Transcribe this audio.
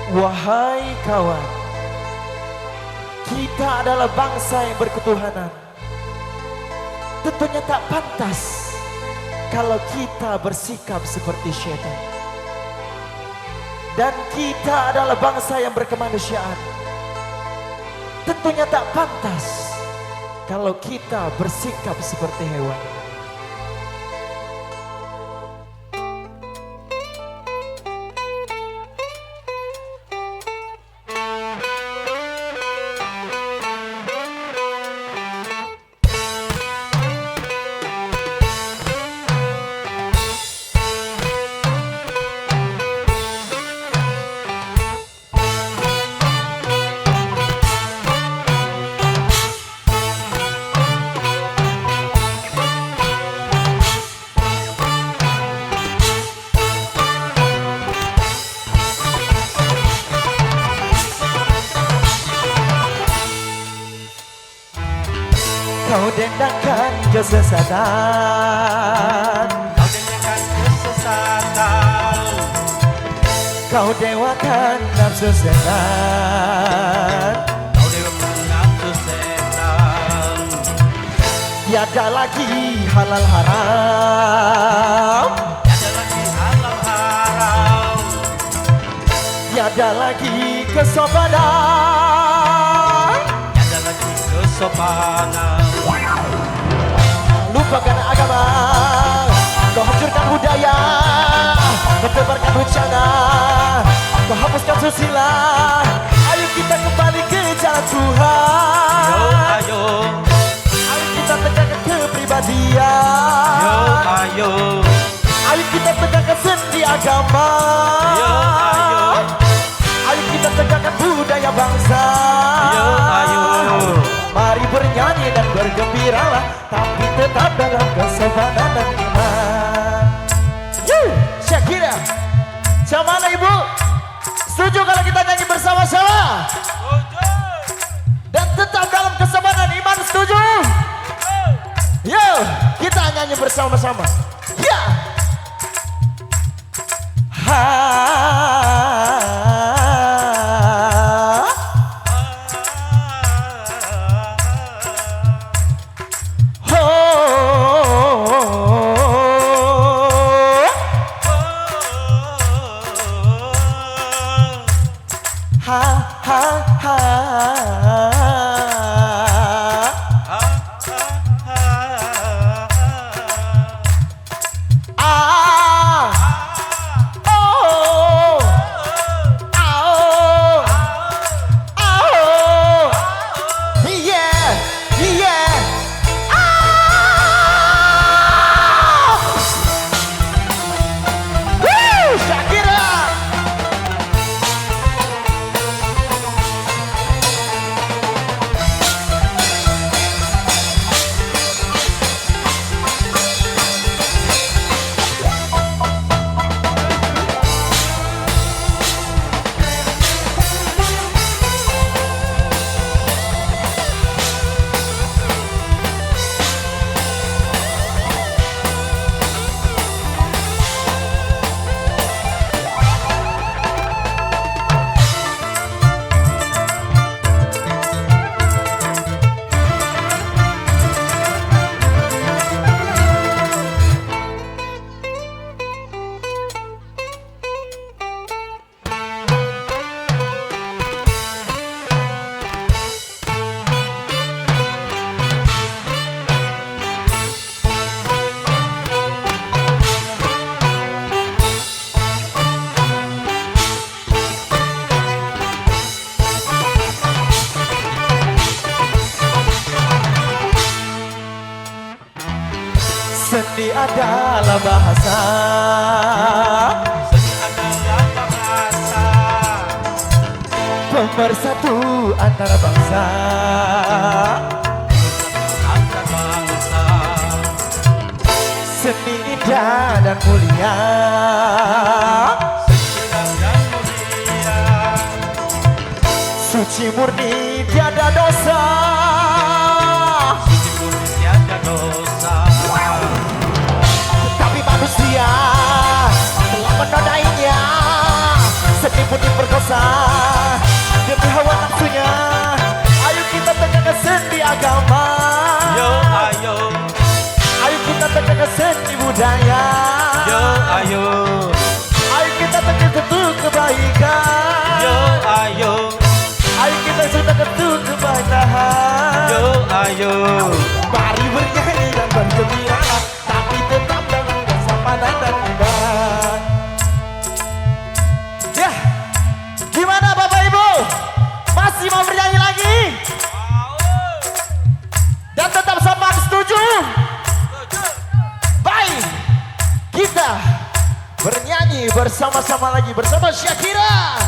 Wahai kawan, kita adalah bangsa yang berketuhanan. Tentunya tak pantas kalau kita bersikap seperti syaitan. Dan kita adalah bangsa yang berkemanusiaan. Tentunya tak pantas kalau kita bersikap seperti hewan. Kau dendangkan kesesatan, Kau dendangkan kesesatan, kau dewakan nafsu setan. Kau dewakan nafsu setan. Tiada lagi halal haram, Tiada lagi halal haram, tiada lagi kesopanan. tiada lagi kesopanan. Lupakan agama, kau hancurkan budaya, kau tebarkan bencana, kau hapuskan susila. Ayo kita kembali ke jalan Tuhan. Yo ayo, Ayo kita tegakkan kepribadian. yo ayo, Ayo kita tegakkan sendi agama. yo ayo, Ayo kita tegakkan budaya bangsa. yo ayo. Mari bernyanyi dan bergembiralah, tapi tetap dalam kesopanan dan iman. Syakira, macam mana ibu? Setuju kalau kita nyanyi bersama-sama? Dan tetap dalam kesopanan iman, setuju? Yo, kita nyanyi bersama-sama. Ya. Seni adalah bahasa, Seni adalah bahasa, pemersatu antara bangsa. antar bangsa. Seni indah dan mulia, Seni dan mulia, suci murni tiada dosa. suci murni tiada dosa. Tetapi manusia telah menodainya, seni pun diperkosa. agama. Yo ayo, Ayo kita tekan seni budaya. yo ayo, Ayo kita tekan ketuk kebaikan. yo ayo, Ayo kita sudah ketuk kebaikan. yo ayo. Mari bernyanyi dan bergembira, tapi tetap dengan kesabaran dan iman. Ya, gimana Bapak Ibu? Masih mau bernyanyi lagi? Dan tetap sama setuju? Baik, kita bernyanyi bersama-sama lagi bersama Syakira.